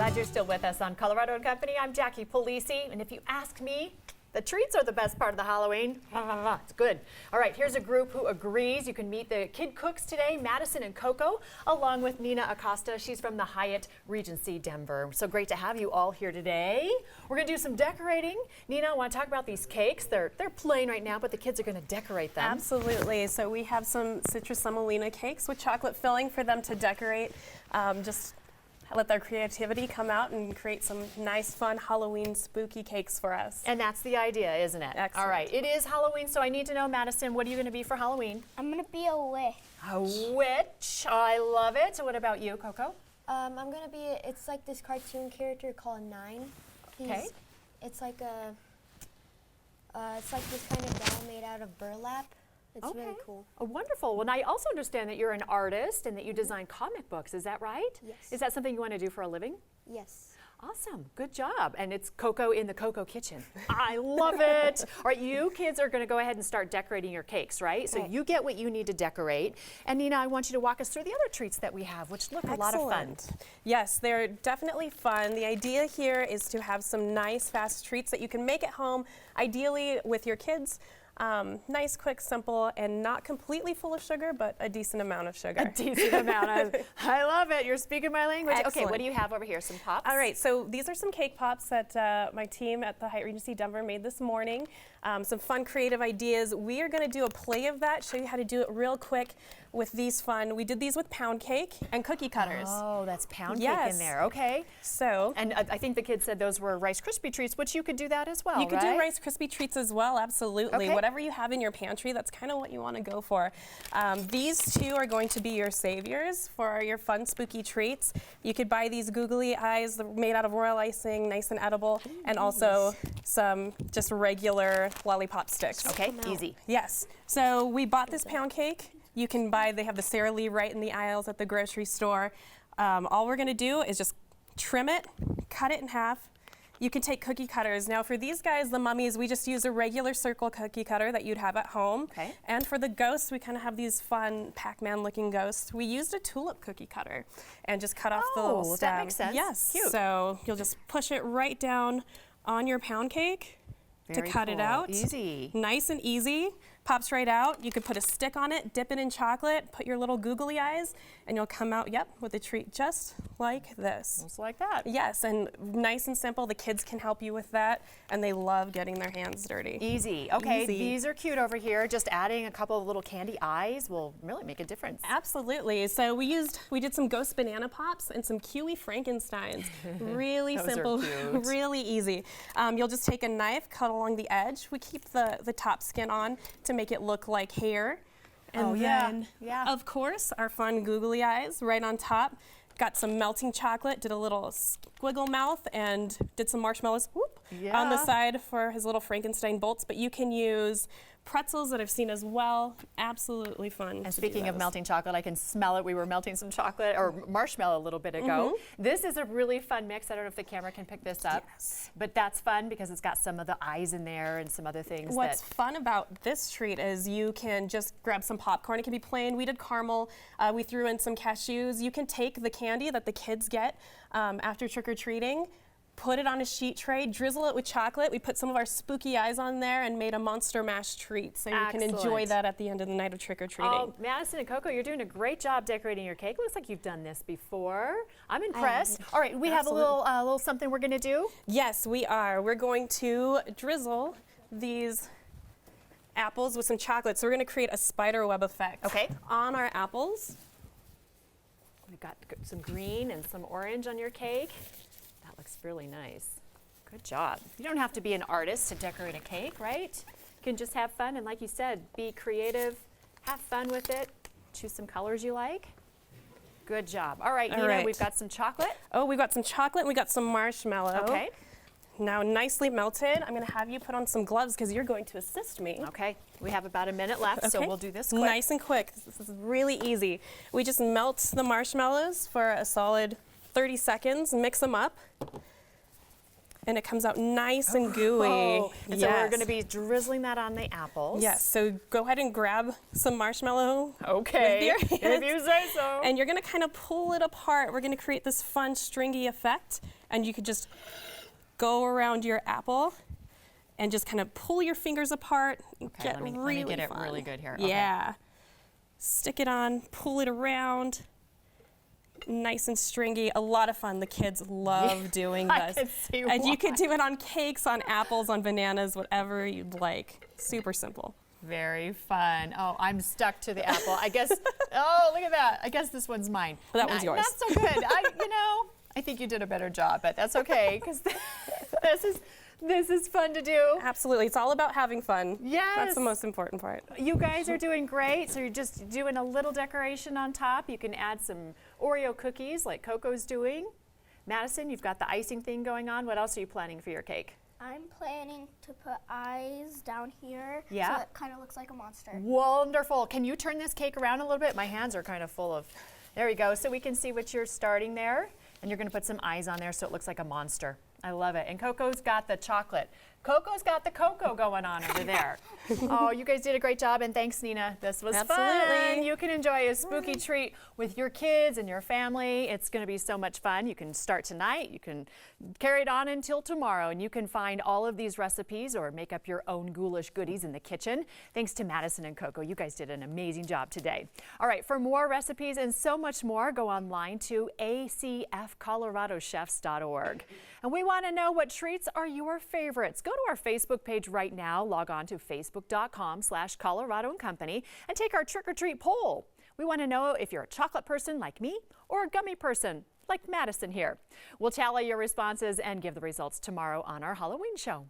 glad you're still with us on Colorado and Company. I'm Jackie Polisi, and if you ask me, the treats are the best part of the Halloween. It's good. All right, here's a group who agrees. You can meet the kid cooks today, Madison and Coco, along with Nina Acosta. She's from the Hyatt Regency Denver. So great to have you all here today. We're going to do some decorating. Nina, I want to talk about these cakes. They're plain right now, but the kids are going to decorate them. Absolutely. So we have some citrus semolina cakes with chocolate filling for them to decorate. Just let their creativity come out and create some nice, fun Halloween spooky cakes for us. And that's the idea, isn't it? Excellent. All right, it is Halloween, so I need to know, Madison, what are you going to be for Halloween? I'm gonna be a witch. A witch. I love it. So what about you, Coco? I'm gonna be. It's like this cartoon character called Nine. Okay. It's like a. It's like this kind of doll made out of burlap. It's really cool. Oh, wonderful. Well, now I also understand that you're an artist and that you design comic books. Is that right? Yes. Is that something you want to do for a living? Yes. Awesome. Good job. And it's Coco in the Coco kitchen. I love it. All right, you kids are going to go ahead and start decorating your cakes, right? So you get what you need to decorate. And Nina, I want you to walk us through the other treats that we have, which look a lot of fun. Yes, they're definitely fun. The idea here is to have some nice, fast treats that you can make at home, ideally with your kids. Nice, quick, simple, and not completely full of sugar, but a decent amount of sugar. A decent amount. I love it. You're speaking my language. Excellent. Okay, what do you have over here? Some pops? All right, so these are some cake pops that my team at the Hyatt Regency Denver made this morning. Some fun, creative ideas. We are going to do a play of that, show you how to do it real quick with these fun. We did these with pound cake and cookie cutters. Oh, that's pound cake Yes. in there. Okay. So, And I think the kids said those were Rice Krispie treats, which you could do that as well, you could right? do Rice Krispie treats as well, absolutely. Okay. Whatever you have in your pantry, that's kind of what you want to go for. These two are going to be your saviors for your fun, spooky treats. You could buy these googly eyes made out of royal icing, nice and edible, and also some just regular lollipop sticks. Okay, easy. Yes. So we bought this pound cake. You can buy, they have the Sara Lee right in the aisles at the grocery store. All we're going to do is just trim it, cut it in half. You can take cookie cutters. Now for these guys, the Mummies, we just use a regular circle cookie cutter that you'd have at home. Okay. And for the ghosts, we kind of have these fun Pac-Man looking ghosts. We used a tulip cookie cutter and just cut off the little stem. That makes sense. Yes. Cute. So you'll just push it right down on your pound cake to cut it out. Easy. Nice and easy. Pops right out. You could put a stick on it, dip it in chocolate, put your little googly eyes, and you'll come out, with a treat just like this. Just like that. Yes, and nice and simple. The kids can help you with that, and they love getting their hands dirty. Easy. Okay, Easy. these are cute over here. Just adding a couple of little candy eyes will really make a difference. Absolutely. So we did some ghost banana pops and some Kiwi Frankensteins. Really Those are simple, cute. really easy. You'll just take a knife, cut along the edge. We keep the top skin on to make it look like hair. And then, of course, our fun googly eyes right on top. Got some melting chocolate, did a little squiggle mouth, and did some marshmallows on the side for his little Frankenstein bolts. But you can use pretzels that I've seen as well. Absolutely fun. And speaking of melting chocolate, I can smell it. We were melting some chocolate or marshmallow a little bit ago. This is a really fun mix. I don't know if the camera can pick this up, but that's fun because it's got some of the eyes in there and some other things. What's fun about this treat is you can just grab some popcorn. It can be plain. We did caramel. We threw in some cashews. You can take the candy that the kids get after trick-or-treating, put it on a sheet tray, drizzle it with chocolate. We put some of our spooky eyes on there and made a monster mash treat, so you can enjoy that at the end of the night of trick-or-treating. Oh, Madison and Coco, you're doing a great job decorating your cake. Looks like you've done this before. I'm impressed. All right, we have a little something we're going to do. Yes, we are. We're going to drizzle these apples with some chocolate. So we're going to create a spider web effect on our apples. We've got some green and some orange on your cake. That looks really nice. Good job. You don't have to be an artist to decorate a cake, right? You can just have fun and, like you said, be creative, have fun with it, choose some colors you like. Good job. All right, Nina, we've got some chocolate. Oh, we've got some chocolate and we got some marshmallow. Okay. Now nicely melted. I'm going to have you put on some gloves because you're going to assist me. Okay. We have about a minute left, so we'll do this quick. Nice and quick. This is really easy. We just melt the marshmallows for a solid 30 seconds, mix them up, and it comes out nice and gooey. Oh, and so we're Yes. going to be drizzling that on the apples. Yes, so go ahead and grab some marshmallow. Okay, with your if hands. you say so. And you're gonna kind of pull it apart. We're gonna create this fun stringy effect, and you could just go around your apple and just kind of pull your fingers apart and Okay, get let me really get it fun. really good here. Okay. Yeah. Stick it on, pull it around. Nice and stringy, a lot of fun. The kids love doing I this. can see And you why. could do it on cakes, on apples, on bananas, whatever you'd like. Super simple. Very fun. Oh, I'm stuck to the apple. I guess, oh, look at that. I guess this one's mine. Well, that one's yours. Not so good. I think you did a better job, but that's okay, because this is fun to do. Absolutely, it's all about having fun. Yes. That's the most important part. You guys are doing great. So you're just doing a little decoration on top. You can add some Oreo cookies like Coco's doing. Madison, you've got the icing thing going on. What else are you planning for your cake? I'm planning to put eyes down here Yeah. so it kind of looks like a monster. Wonderful. Can you turn this cake around a little bit? My hands are kind of full of, there we go. So we can see what you're starting there. And you're gonna put some eyes on there so it looks like a monster. I love it. And Coco's got the chocolate. Coco's got the cocoa going on over there. Oh, you guys did a great job, and thanks, Nina. This was fun. Absolutely. You can enjoy a spooky treat with your kids and your family. It's gonna be so much fun. You can start tonight. You can carry it on until tomorrow, and you can find all of these recipes or make up your own ghoulish goodies in the kitchen. Thanks to Madison and Coco. You guys did an amazing job today. All right, for more recipes and so much more, go online to acfcoloradochefs.org. And we want to know what treats are your favorites. Go to our Facebook page right now. Log on to facebook.com/Colorado and Company and take our trick or treat poll. We want to know if you're a chocolate person like me or a gummy person like Madison here. We'll tally your responses and give the results tomorrow on our Halloween show.